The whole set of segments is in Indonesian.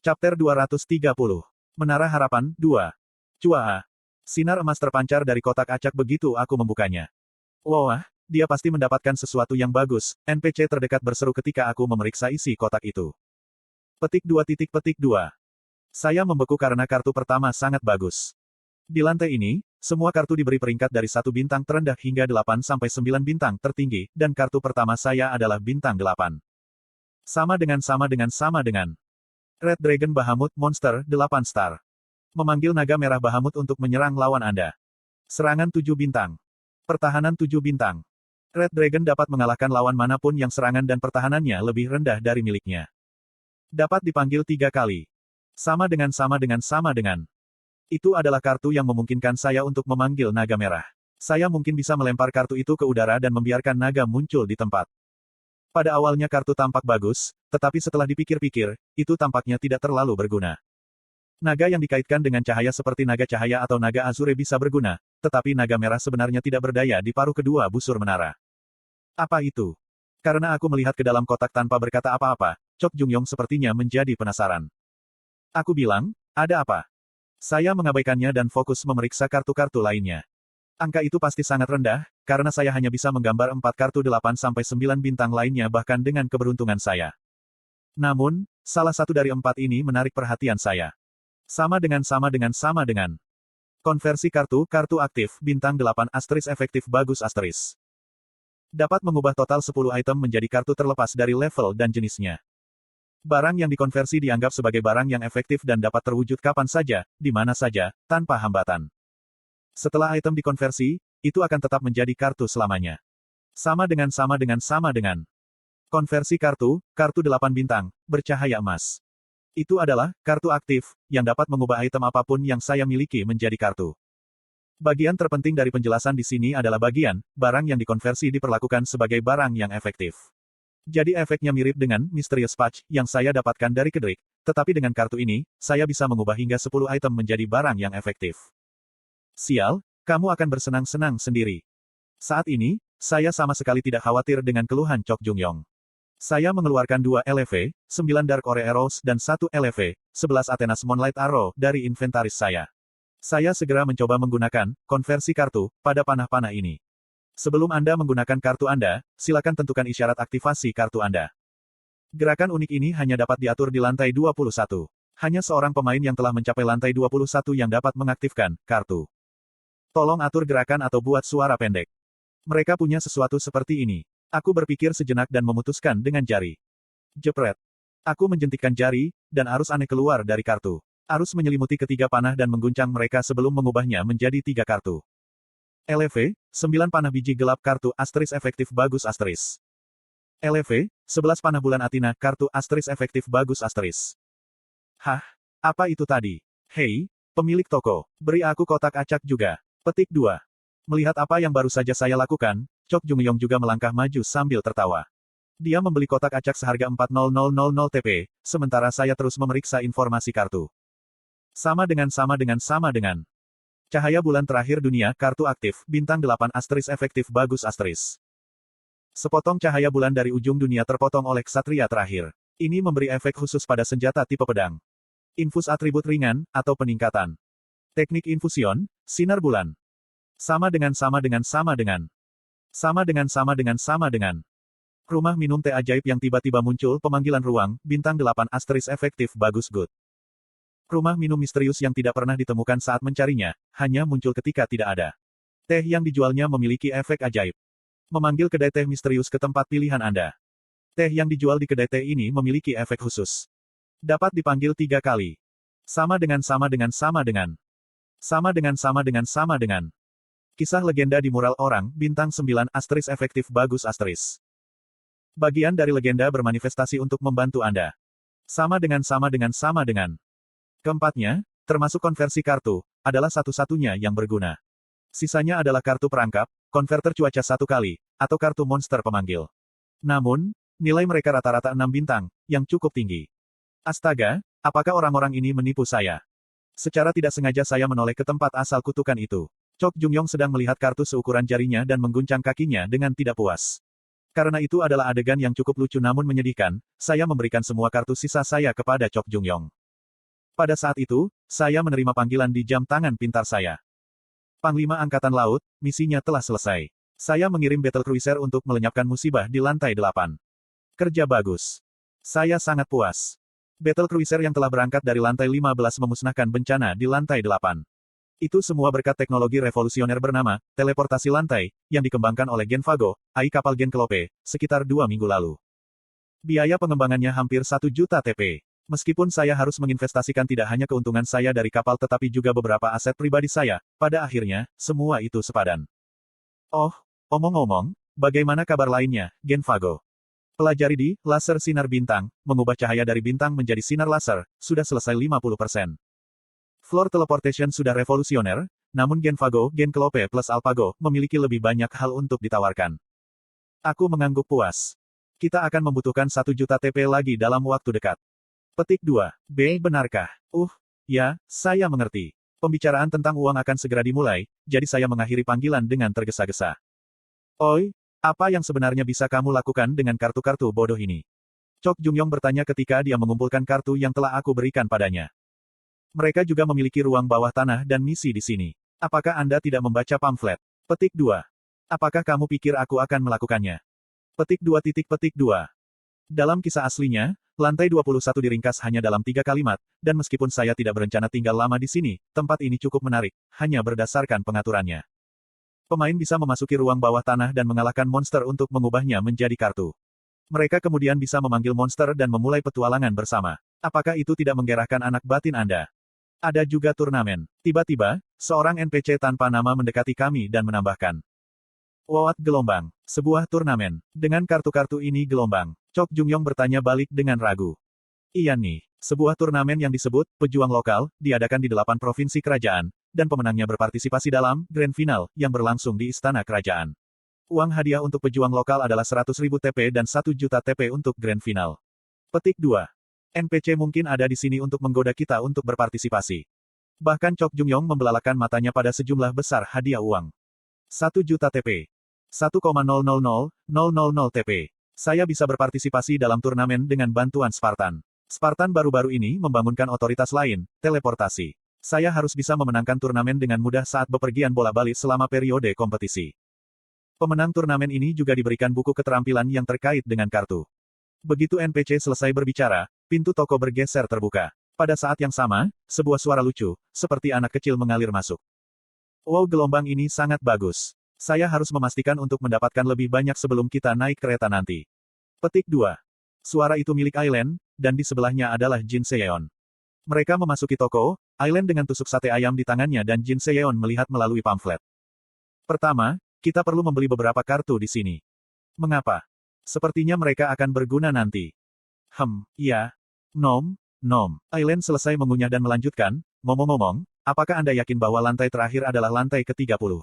Chapter 230. Menara Harapan, 2. Cuaa. Sinar emas terpancar dari kotak acak begitu aku membukanya. Wah, dia pasti mendapatkan sesuatu yang bagus, NPC terdekat berseru ketika aku memeriksa isi kotak itu. Petik 2. Saya membeku karena kartu pertama sangat bagus. Di lantai ini, semua kartu diberi peringkat dari 1 bintang terendah hingga 8-9 bintang tertinggi, dan kartu pertama saya adalah bintang 8. Sama dengan Red Dragon Bahamut Monster 8 star. Memanggil naga merah Bahamut untuk menyerang lawan Anda. Serangan 7 bintang. Pertahanan 7 bintang. Red Dragon dapat mengalahkan lawan manapun yang serangan dan pertahanannya lebih rendah dari miliknya. Dapat dipanggil 3 kali. Sama dengan. Itu adalah kartu yang memungkinkan saya untuk memanggil naga merah. Saya mungkin bisa melempar kartu itu ke udara dan membiarkan naga muncul di tempat. Pada awalnya kartu tampak bagus, tetapi setelah dipikir-pikir, itu tampaknya tidak terlalu berguna. Naga yang dikaitkan dengan cahaya seperti naga cahaya atau naga azure bisa berguna, tetapi naga merah sebenarnya tidak berdaya di paruh kedua busur menara. Apa itu? Karena aku melihat ke dalam kotak tanpa berkata apa-apa, Chok Jungyong sepertinya menjadi penasaran. Aku bilang, ada apa? Saya mengabaikannya dan fokus memeriksa kartu-kartu lainnya. Angka itu pasti sangat rendah, karena saya hanya bisa menggambar 4 kartu 8-9 bintang lainnya bahkan dengan keberuntungan saya. Namun, salah satu dari 4 ini menarik perhatian saya. Sama dengan. Konversi kartu aktif, bintang 8 asterisk efektif bagus asterisk. Dapat mengubah total 10 item menjadi kartu terlepas dari level dan jenisnya. Barang yang dikonversi dianggap sebagai barang yang efektif dan dapat terwujud kapan saja, di mana saja, tanpa hambatan. Setelah item dikonversi, itu akan tetap menjadi kartu selamanya. Sama dengan. Konversi kartu 8 bintang, bercahaya emas. Itu adalah kartu aktif, yang dapat mengubah item apapun yang saya miliki menjadi kartu. Bagian terpenting dari penjelasan di sini adalah bagian, barang yang dikonversi diperlakukan sebagai barang yang efektif. Jadi efeknya mirip dengan Mysterious Patch yang saya dapatkan dari Kedrik, tetapi dengan kartu ini, saya bisa mengubah hingga 10 item menjadi barang yang efektif. Sial, kamu akan bersenang-senang sendiri. Saat ini, saya sama sekali tidak khawatir dengan keluhan Chok Jungyong. Saya mengeluarkan 2 LV, 9 Dark Ore Arrows dan 1 LV, 11 Athena's Moonlight Arrow dari inventaris saya. Saya segera mencoba menggunakan konversi kartu pada panah-panah ini. Sebelum Anda menggunakan kartu Anda, silakan tentukan isyarat aktivasi kartu Anda. Gerakan unik ini hanya dapat diatur di lantai 21. Hanya seorang pemain yang telah mencapai lantai 21 yang dapat mengaktifkan kartu. Tolong atur gerakan atau buat suara pendek. Mereka punya sesuatu seperti ini. Aku berpikir sejenak dan memutuskan dengan jari. Jepret. Aku menjentikkan jari, dan arus aneh keluar dari kartu. Arus menyelimuti ketiga panah dan mengguncang mereka sebelum mengubahnya menjadi 3 kartu. LV, 9 panah biji gelap kartu asterisk efektif bagus asterisk. LV, 11 panah bulan Athena kartu asterisk efektif bagus asterisk. Hah? Apa itu tadi? Hei, pemilik toko, beri aku kotak acak juga. Petik 2. Melihat apa yang baru saja saya lakukan, Chok Jungyong juga melangkah maju sambil tertawa. Dia membeli kotak acak seharga 4.0000 TP, sementara saya terus memeriksa informasi kartu. Sama dengan. Cahaya bulan terakhir dunia, kartu aktif, bintang 8 asterisk efektif bagus asterisk. Sepotong cahaya bulan dari ujung dunia terpotong oleh ksatria terakhir. Ini memberi efek khusus pada senjata tipe pedang. Infus atribut ringan, atau peningkatan. Teknik infusion, sinar bulan. Sama dengan. Rumah minum teh ajaib yang tiba-tiba muncul pemanggilan ruang, bintang 8 asterisk efektif bagus good. Rumah minum misterius yang tidak pernah ditemukan saat mencarinya, hanya muncul ketika tidak ada. Teh yang dijualnya memiliki efek ajaib. Memanggil kedai teh misterius ke tempat pilihan Anda. Teh yang dijual di kedai teh ini memiliki efek khusus. Dapat dipanggil 3 kali. Sama dengan. Kisah legenda di mural orang, bintang 9 asterisk efektif bagus asterisk. Bagian dari legenda bermanifestasi untuk membantu Anda. Sama dengan. Keempatnya, termasuk konversi kartu, adalah satu-satunya yang berguna. Sisanya adalah kartu perangkap, konverter cuaca 1 kali, atau kartu monster pemanggil. Namun, nilai mereka rata-rata 6 bintang, yang cukup tinggi. Astaga, apakah orang-orang ini menipu saya? Secara tidak sengaja saya menoleh ke tempat asal kutukan itu. Chok Jungyong sedang melihat kartu seukuran jarinya dan mengguncang kakinya dengan tidak puas. Karena itu adalah adegan yang cukup lucu namun menyedihkan, saya memberikan semua kartu sisa saya kepada Chok Jungyong. Pada saat itu, saya menerima panggilan di jam tangan pintar saya. Panglima Angkatan Laut, misinya telah selesai. Saya mengirim battle cruiser untuk melenyapkan musibah di lantai 8. Kerja bagus. Saya sangat puas. Battle cruiser yang telah berangkat dari lantai 15 memusnahkan bencana di lantai 8. Itu semua berkat teknologi revolusioner bernama teleportasi lantai, yang dikembangkan oleh Genvago, AI kapal Genklope, sekitar 2 minggu lalu. Biaya pengembangannya hampir 1 juta TP. Meskipun saya harus menginvestasikan tidak hanya keuntungan saya dari kapal tetapi juga beberapa aset pribadi saya, pada akhirnya, semua itu sepadan. Oh, omong-omong, bagaimana kabar lainnya, Genvago? Pelajari di laser sinar bintang, mengubah cahaya dari bintang menjadi sinar laser, sudah selesai 50%. Floor teleportation sudah revolusioner, namun Genvago, Genklope plus Alpago, memiliki lebih banyak hal untuk ditawarkan. Aku mengangguk puas. Kita akan membutuhkan 1 juta TP lagi dalam waktu dekat. Petik 2. B. Benarkah? Ya, saya mengerti. Pembicaraan tentang uang akan segera dimulai, jadi saya mengakhiri panggilan dengan tergesa-gesa. Oi, apa yang sebenarnya bisa kamu lakukan dengan kartu-kartu bodoh ini? Chok Jungyong bertanya ketika dia mengumpulkan kartu yang telah aku berikan padanya. Mereka juga memiliki ruang bawah tanah dan misi di sini. Apakah Anda tidak membaca pamflet? Petik 2. Apakah kamu pikir aku akan melakukannya? Petik 2. Dalam kisah aslinya, lantai 21 diringkas hanya dalam 3 kalimat, dan meskipun saya tidak berencana tinggal lama di sini, tempat ini cukup menarik, hanya berdasarkan pengaturannya. Pemain bisa memasuki ruang bawah tanah dan mengalahkan monster untuk mengubahnya menjadi kartu. Mereka kemudian bisa memanggil monster dan memulai petualangan bersama. Apakah itu tidak menggerahkan anak batin Anda? Ada juga turnamen. Tiba-tiba, seorang NPC tanpa nama mendekati kami dan menambahkan. What gelombang? Sebuah turnamen. Dengan kartu-kartu ini gelombang. Chok Jungyong bertanya balik dengan ragu. Iya nih, sebuah turnamen yang disebut pejuang lokal, diadakan di 8 provinsi kerajaan, dan pemenangnya berpartisipasi dalam Grand Final, yang berlangsung di Istana Kerajaan. Uang hadiah untuk pejuang lokal adalah 100.000 TP dan 1 juta TP untuk Grand Final. Petik 2. NPC mungkin ada di sini untuk menggoda kita untuk berpartisipasi. Bahkan Chok Jungyong membelalakan matanya pada sejumlah besar hadiah uang. 1 juta TP. 1,000000 TP. Saya bisa berpartisipasi dalam turnamen dengan bantuan Spartan. Spartan baru-baru ini membangunkan otoritas lain, teleportasi. Saya harus bisa memenangkan turnamen dengan mudah saat bepergian bola-balik selama periode kompetisi. Pemenang turnamen ini juga diberikan buku keterampilan yang terkait dengan kartu. Begitu NPC selesai berbicara, pintu toko bergeser terbuka. Pada saat yang sama, sebuah suara lucu, seperti anak kecil mengalir masuk. Wow, gelombang ini sangat bagus. Saya harus memastikan untuk mendapatkan lebih banyak sebelum kita naik kereta nanti. Petik 2. Suara itu milik Aileen, dan di sebelahnya adalah Jin Seyeon. Mereka memasuki toko, Aileen dengan tusuk sate ayam di tangannya dan Jin Seyeon melihat melalui pamflet. Pertama, kita perlu membeli beberapa kartu di sini. Mengapa? Sepertinya mereka akan berguna nanti. Iya. Nom. Aileen selesai mengunyah dan melanjutkan, ngomong-ngomong, apakah Anda yakin bahwa lantai terakhir adalah lantai ke-30?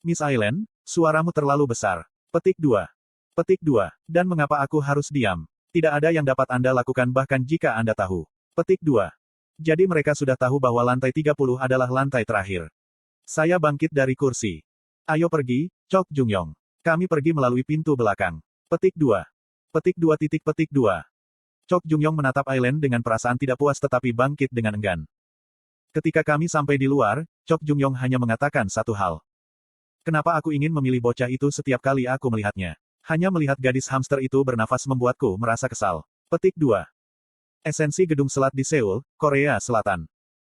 Miss Aileen, suaramu terlalu besar. Petik 2. Dan mengapa aku harus diam? Tidak ada yang dapat Anda lakukan bahkan jika Anda tahu. Petik 2. Jadi mereka sudah tahu bahwa lantai 30 adalah lantai terakhir. Saya bangkit dari kursi. Ayo pergi, Chok Jungyong. Kami pergi melalui pintu belakang. Petik 2. Chok Jungyong menatap Aileen dengan perasaan tidak puas tetapi bangkit dengan enggan. Ketika kami sampai di luar, Chok Jungyong hanya mengatakan satu hal. Kenapa aku ingin memilih bocah itu setiap kali aku melihatnya? Hanya melihat gadis hamster itu bernafas membuatku merasa kesal. Petik 2. Esensi gedung selat di Seoul, Korea Selatan.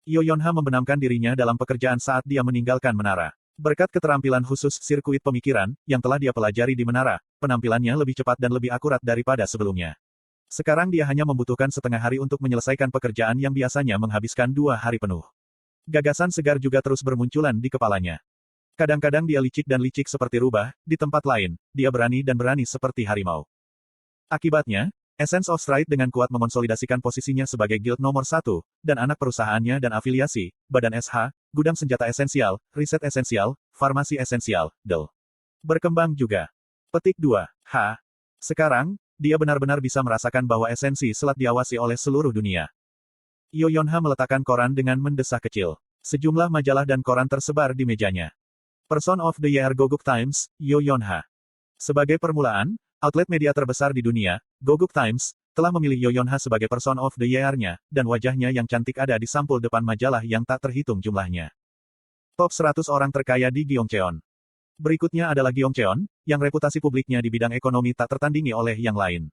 Yo Yonha membenamkan dirinya dalam pekerjaan saat dia meninggalkan menara. Berkat keterampilan khusus sirkuit pemikiran, yang telah dia pelajari di menara, penampilannya lebih cepat dan lebih akurat daripada sebelumnya. Sekarang dia hanya membutuhkan setengah hari untuk menyelesaikan pekerjaan yang biasanya menghabiskan 2 hari penuh. Gagasan segar juga terus bermunculan di kepalanya. Kadang-kadang dia licik dan licik seperti rubah, di tempat lain, dia berani dan berani seperti harimau. Akibatnya, Essence of Stride dengan kuat mengonsolidasikan posisinya sebagai guild nomor 1, dan anak perusahaannya dan afiliasi, Badan SH, Gudang Senjata Esensial, Riset Esensial, Farmasi Esensial, DEL. Berkembang juga. Petik 2. Sekarang, dia benar-benar bisa merasakan bahwa esensi selat diawasi oleh seluruh dunia. Yo Yonha meletakkan koran dengan mendesah kecil. Sejumlah majalah dan koran tersebar di mejanya. Person of the Year Goguk Times, Yo Yonha. Sebagai permulaan, outlet media terbesar di dunia, Goguk Times, telah memilih Yoyonha sebagai Person of the Year-nya, dan wajahnya yang cantik ada di sampul depan majalah yang tak terhitung jumlahnya. Top 100 orang terkaya di Gyeongcheon. Berikutnya adalah Gyeongcheon, yang reputasi publiknya di bidang ekonomi tak tertandingi oleh yang lain.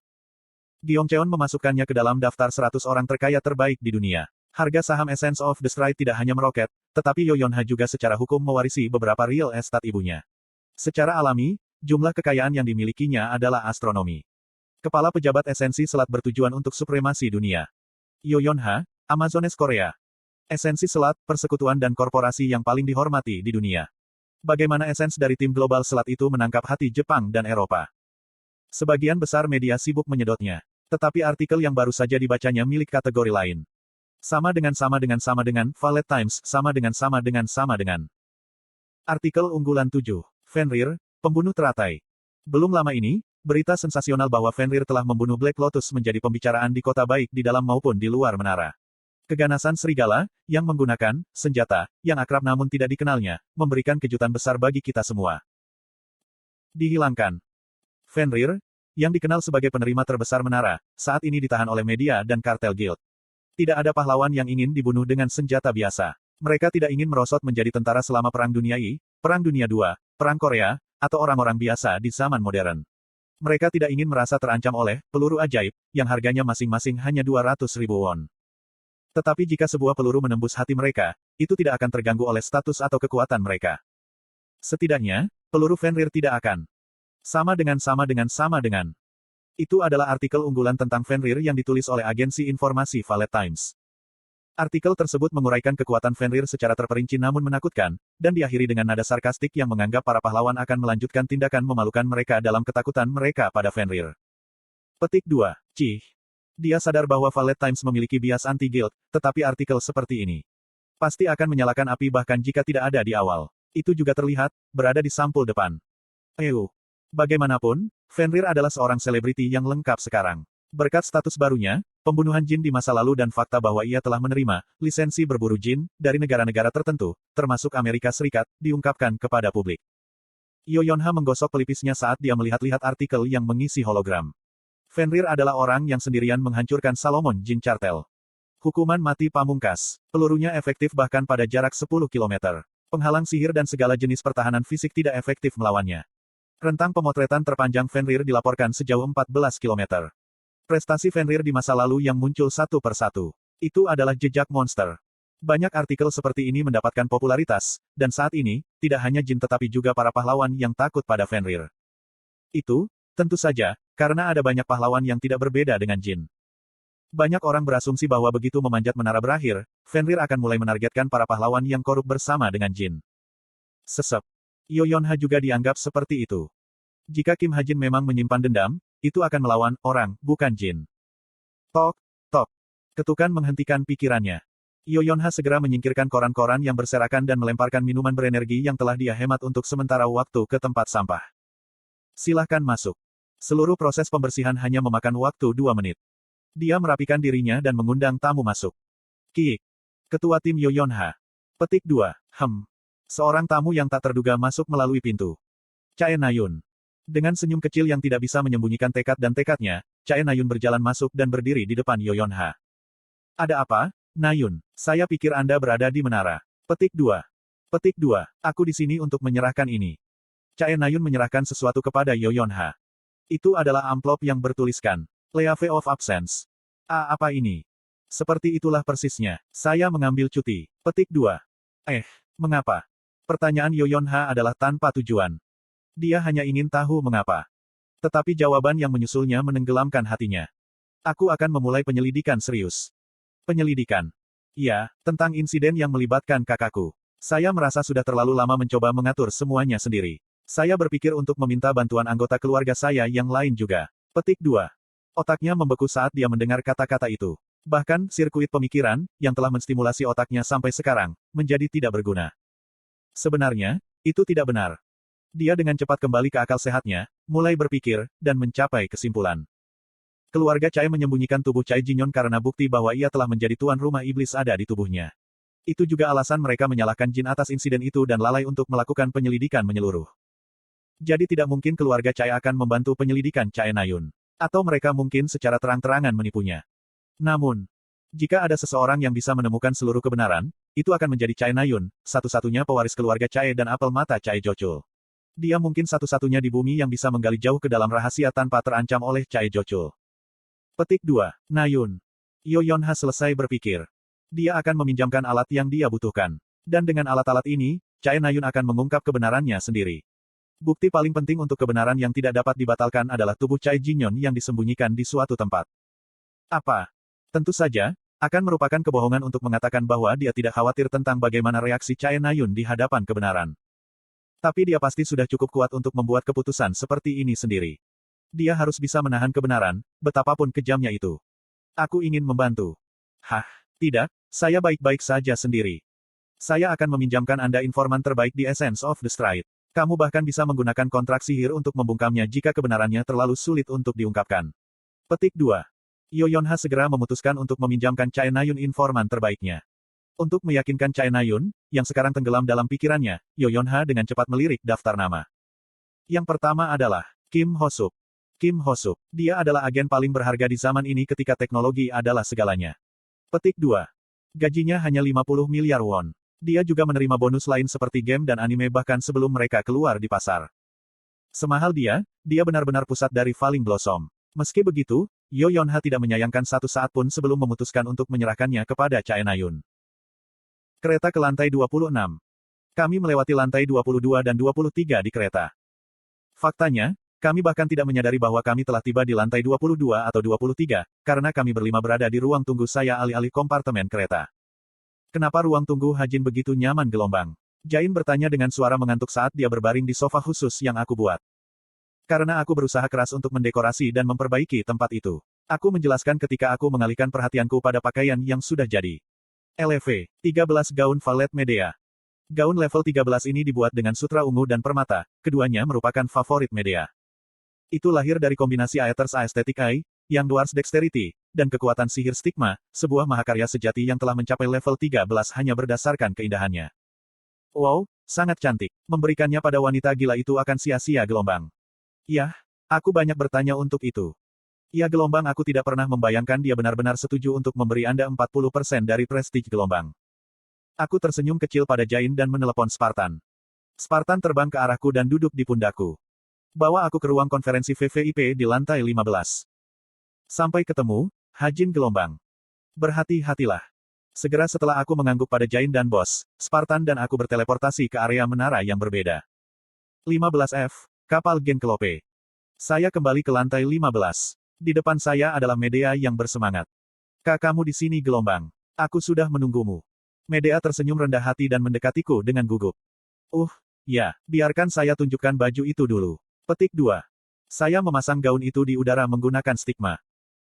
Gyeongcheon memasukkannya ke dalam daftar 100 orang terkaya terbaik di dunia. Harga saham Essence of the Stride tidak hanya meroket, tetapi Yoyonha juga secara hukum mewarisi beberapa real estate ibunya. Secara alami, jumlah kekayaan yang dimilikinya adalah astronomi. Kepala pejabat esensi selat bertujuan untuk supremasi dunia. Yoyonha, Amazones Korea. Esensi selat, persekutuan dan korporasi yang paling dihormati di dunia. Bagaimana esens dari tim global selat itu menangkap hati Jepang dan Eropa? Sebagian besar media sibuk menyedotnya. Tetapi artikel yang baru saja dibacanya milik kategori lain. Sama dengan Valet Times, sama dengan. Artikel unggulan 7. Fenrir, pembunuh teratai. Belum lama ini, berita sensasional bahwa Fenrir telah membunuh Black Lotus menjadi pembicaraan di kota baik di dalam maupun di luar menara. Keganasan serigala, yang menggunakan senjata, yang akrab namun tidak dikenalnya, memberikan kejutan besar bagi kita semua. Dihilangkan. Fenrir, yang dikenal sebagai penerima terbesar menara, saat ini ditahan oleh media dan kartel guild. Tidak ada pahlawan yang ingin dibunuh dengan senjata biasa. Mereka tidak ingin merosot menjadi tentara selama Perang Dunia I, Perang Dunia II, Perang Korea, atau orang-orang biasa di zaman modern. Mereka tidak ingin merasa terancam oleh peluru ajaib, yang harganya masing-masing hanya 200.000 won. Tetapi jika sebuah peluru menembus hati mereka, itu tidak akan terganggu oleh status atau kekuatan mereka. Setidaknya, peluru Fenrir tidak akan. Sama dengan. Itu adalah artikel unggulan tentang Fenrir yang ditulis oleh agensi informasi Valet Times. Artikel tersebut menguraikan kekuatan Fenrir secara terperinci namun menakutkan, dan diakhiri dengan nada sarkastik yang menganggap para pahlawan akan melanjutkan tindakan memalukan mereka dalam ketakutan mereka pada Fenrir. Petik 2. Cih. Dia sadar bahwa Valet Times memiliki bias anti-guild, tetapi artikel seperti ini pasti akan menyalakan api bahkan jika tidak ada di awal. Itu juga terlihat, berada di sampul depan. Bagaimanapun, Fenrir adalah seorang selebriti yang lengkap sekarang. Berkat status barunya, pembunuhan jin di masa lalu dan fakta bahwa ia telah menerima lisensi berburu jin dari negara-negara tertentu, termasuk Amerika Serikat, diungkapkan kepada publik. Yoyonha menggosok pelipisnya saat dia melihat-lihat artikel yang mengisi hologram. Fenrir adalah orang yang sendirian menghancurkan Salomon Jin Cartel. Hukuman mati pamungkas. Pelurunya efektif bahkan pada jarak 10 km. Penghalang sihir dan segala jenis pertahanan fisik tidak efektif melawannya. Rentang pemotretan terpanjang Fenrir dilaporkan sejauh 14 km. Prestasi Fenrir di masa lalu yang muncul satu persatu. Itu adalah jejak monster. Banyak artikel seperti ini mendapatkan popularitas, dan saat ini, tidak hanya jin tetapi juga para pahlawan yang takut pada Fenrir. Itu, tentu saja, karena ada banyak pahlawan yang tidak berbeda dengan jin. Banyak orang berasumsi bahwa begitu memanjat menara berakhir, Fenrir akan mulai menargetkan para pahlawan yang korup bersama dengan jin. Sesep. Yoyonha juga dianggap seperti itu. Jika Kim Ha-jin memang menyimpan dendam, itu akan melawan orang, bukan jin. Tok, tok. Ketukan menghentikan pikirannya. Yoyonha segera menyingkirkan koran-koran yang berserakan dan melemparkan minuman berenergi yang telah dia hemat untuk sementara waktu ke tempat sampah. Silahkan masuk. Seluruh proses pembersihan hanya memakan waktu 2 menit. Dia merapikan dirinya dan mengundang tamu masuk. Kiik. Ketua tim Yoyonha. Petik 2. Seorang tamu yang tak terduga masuk melalui pintu. Chae Na-yun. Dengan senyum kecil yang tidak bisa menyembunyikan tekad dan tekadnya, Chae Na-yun berjalan masuk dan berdiri di depan Yoyonha. Ada apa, Na-yun? Saya pikir Anda berada di menara. Petik 2. Aku di sini untuk menyerahkan ini. Chae Na-yun menyerahkan sesuatu kepada Yoyonha. Itu adalah amplop yang bertuliskan Leave of Absence. Apa ini? Seperti itulah persisnya. Saya mengambil cuti. Petik 2. Mengapa? Pertanyaan Yoyonha adalah tanpa tujuan. Dia hanya ingin tahu mengapa. Tetapi jawaban yang menyusulnya menenggelamkan hatinya. Aku akan memulai penyelidikan serius. Penyelidikan? Iya, tentang insiden yang melibatkan kakakku. Saya merasa sudah terlalu lama mencoba mengatur semuanya sendiri. Saya berpikir untuk meminta bantuan anggota keluarga saya yang lain juga. Petik 2. Otaknya membeku saat dia mendengar kata-kata itu. Bahkan, sirkuit pemikiran, yang telah menstimulasi otaknya sampai sekarang, menjadi tidak berguna. Sebenarnya, itu tidak benar. Dia dengan cepat kembali ke akal sehatnya, mulai berpikir, dan mencapai kesimpulan. Keluarga Chae menyembunyikan tubuh Chae Jinyon karena bukti bahwa ia telah menjadi tuan rumah iblis ada di tubuhnya. Itu juga alasan mereka menyalahkan jin atas insiden itu dan lalai untuk melakukan penyelidikan menyeluruh. Jadi tidak mungkin keluarga Chae akan membantu penyelidikan Chae Na-yun. Atau mereka mungkin secara terang-terangan menipunya. Namun, jika ada seseorang yang bisa menemukan seluruh kebenaran, itu akan menjadi Chai Nayun, satu-satunya pewaris keluarga Chai dan apel mata Chai Jochul. Dia mungkin satu-satunya di bumi yang bisa menggali jauh ke dalam rahasia tanpa terancam oleh Chai Jochul. Petik 2. Nayun. Yo Yonha selesai berpikir. Dia akan meminjamkan alat yang dia butuhkan. Dan dengan alat-alat ini, Chai Nayun akan mengungkap kebenarannya sendiri. Bukti paling penting untuk kebenaran yang tidak dapat dibatalkan adalah tubuh Chai Jinyon yang disembunyikan di suatu tempat. Apa? Tentu saja, akan merupakan kebohongan untuk mengatakan bahwa dia tidak khawatir tentang bagaimana reaksi Chai Nayun di hadapan kebenaran. Tapi dia pasti sudah cukup kuat untuk membuat keputusan seperti ini sendiri. Dia harus bisa menahan kebenaran, betapapun kejamnya itu. Aku ingin membantu. Hah, tidak, saya baik-baik saja sendiri. Saya akan meminjamkan Anda informan terbaik di Essence of the Stride. Kamu bahkan bisa menggunakan kontrak sihir untuk membungkamnya jika kebenarannya terlalu sulit untuk diungkapkan. Petik 2. Yo Yonha segera memutuskan untuk meminjamkan Chai Nayun informan terbaiknya. Untuk meyakinkan Chai Nayun, yang sekarang tenggelam dalam pikirannya, Yo Yonha dengan cepat melirik daftar nama. Yang pertama adalah Kim Hosup. Kim Hosup. Dia adalah agen paling berharga di zaman ini ketika teknologi adalah segalanya. Petik 2. Gajinya hanya 50 miliar won. Dia juga menerima bonus lain seperti game dan anime bahkan sebelum mereka keluar di pasar. Semahal dia benar-benar pusat dari Falling Blossom. Meski begitu, Yo Yonha tidak menyayangkan satu saat pun sebelum memutuskan untuk menyerahkannya kepada Chai Nayun. Kereta ke lantai 26. Kami melewati lantai 22 dan 23 di kereta. Faktanya, kami bahkan tidak menyadari bahwa kami telah tiba di lantai 22 atau 23, karena kami berlima berada di ruang tunggu saya alih-alih kompartemen kereta. Kenapa ruang tunggu Hajin begitu nyaman gelombang? Jain bertanya dengan suara mengantuk saat dia berbaring di sofa khusus yang aku buat. Karena aku berusaha keras untuk mendekorasi dan memperbaiki tempat itu. Aku menjelaskan ketika aku mengalihkan perhatianku pada pakaian yang sudah jadi. LV 13 gaun Valet Medea. Gaun level 13 ini dibuat dengan sutra ungu dan permata, keduanya merupakan favorit Medea. Itu lahir dari kombinasi Aether's Aesthetic Eye, yang Dwarf's Dexterity, dan kekuatan sihir stigma, sebuah mahakarya sejati yang telah mencapai level 13 hanya berdasarkan keindahannya. Wow, sangat cantik. Memberikannya pada wanita gila itu akan sia-sia gelombang. Yah, aku banyak bertanya untuk itu. Ya gelombang aku tidak pernah membayangkan dia benar-benar setuju untuk memberi Anda 40% dari prestige gelombang. Aku tersenyum kecil pada Jain dan menelepon Spartan. Spartan terbang ke arahku dan duduk di pundakku. Bawa aku ke ruang konferensi VVIP di lantai 15. Sampai ketemu, Hajin gelombang. Berhati-hatilah. Segera setelah aku mengangguk pada Jain dan bos, Spartan dan aku berteleportasi ke area menara yang berbeda. 15F, kapal Genkelope. Saya kembali ke lantai 15. Di depan saya adalah Medea yang bersemangat. Kamu di sini gelombang. Aku sudah menunggumu. Medea tersenyum rendah hati dan mendekatiku dengan gugup. Ya, biarkan saya tunjukkan baju itu dulu. Petik 2. Saya memasang gaun itu di udara menggunakan stigma.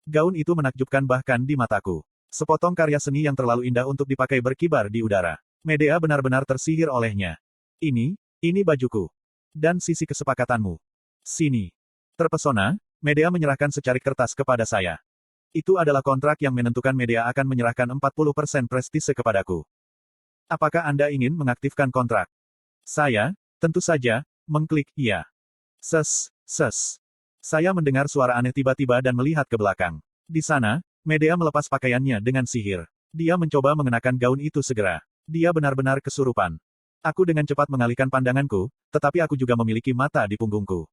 Gaun itu menakjubkan bahkan di mataku. Sepotong karya seni yang terlalu indah untuk dipakai berkibar di udara. Medea benar-benar tersihir olehnya. Ini bajuku. Dan sisi kesepakatanmu. Sini. Terpesona, Medea menyerahkan secarik kertas kepada saya. Itu adalah kontrak yang menentukan Medea akan menyerahkan 40% prestise kepadaku. Apakah Anda ingin mengaktifkan kontrak? Saya, tentu saja, mengklik iya. Saya mendengar suara aneh tiba-tiba dan melihat ke belakang. Di sana, Medea melepas pakaiannya dengan sihir. Dia mencoba mengenakan gaun itu segera. Dia benar-benar kesurupan. Aku dengan cepat mengalihkan pandanganku, tetapi aku juga memiliki mata di punggungku.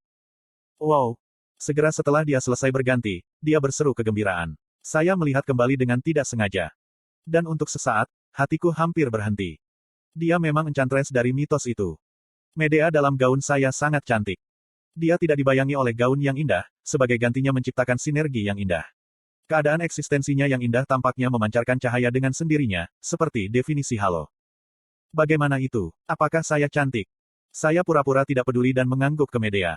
Wow! Segera setelah dia selesai berganti, dia berseru kegembiraan. Saya melihat kembali dengan tidak sengaja. Dan untuk sesaat, hatiku hampir berhenti. Dia memang enchantress dari mitos itu. Medea dalam gaun saya sangat cantik. Dia tidak dibayangi oleh gaun yang indah, sebagai gantinya menciptakan sinergi yang indah. Keadaan eksistensinya yang indah tampaknya memancarkan cahaya dengan sendirinya, seperti definisi halo. Bagaimana itu? Apakah saya cantik? Saya pura-pura tidak peduli dan mengangguk ke Medea.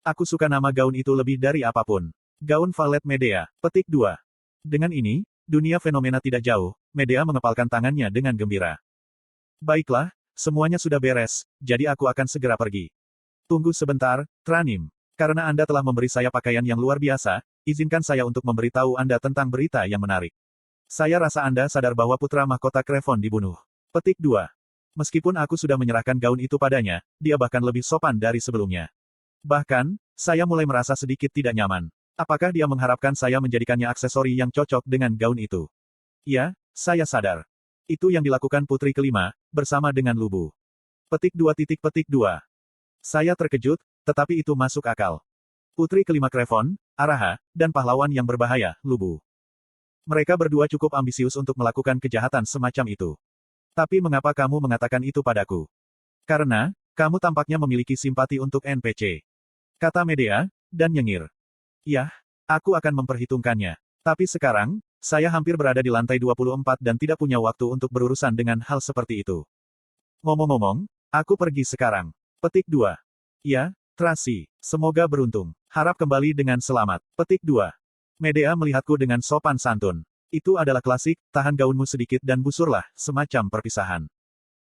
Aku suka nama gaun itu lebih dari apapun. Gaun Valet Medea. Petik 2. Dengan ini, dunia fenomena tidak jauh, Medea mengepalkan tangannya dengan gembira. Baiklah, semuanya sudah beres, jadi aku akan segera pergi. Tunggu sebentar, Tranim. Karena Anda telah memberi saya pakaian yang luar biasa, izinkan saya untuk memberitahu Anda tentang berita yang menarik. Saya rasa Anda sadar bahwa putra mahkota Krevon dibunuh. Petik 2. Meskipun aku sudah menyerahkan gaun itu padanya, dia bahkan lebih sopan dari sebelumnya. Bahkan, saya mulai merasa sedikit tidak nyaman. Apakah dia mengharapkan saya menjadikannya aksesori yang cocok dengan gaun itu? Ya, saya sadar. Itu yang dilakukan putri kelima, bersama dengan Lubu. Petik 2. Saya terkejut, tetapi itu masuk akal. Putri kelima Krevon, Araha, dan pahlawan yang berbahaya, Lubu. Mereka berdua cukup ambisius untuk melakukan kejahatan semacam itu. Tapi mengapa kamu mengatakan itu padaku? Karena, kamu tampaknya memiliki simpati untuk NPC. Kata Medea, dan nyengir. Yah, aku akan memperhitungkannya. Tapi sekarang, saya hampir berada di lantai 24 dan tidak punya waktu untuk berurusan dengan hal seperti itu. Ngomong-ngomong, aku pergi sekarang. Petik 2. Ya, Tracy, semoga beruntung. Harap kembali dengan selamat. Petik 2. Medea melihatku dengan sopan santun. Itu adalah klasik, tahan gaunmu sedikit dan busurlah, semacam perpisahan.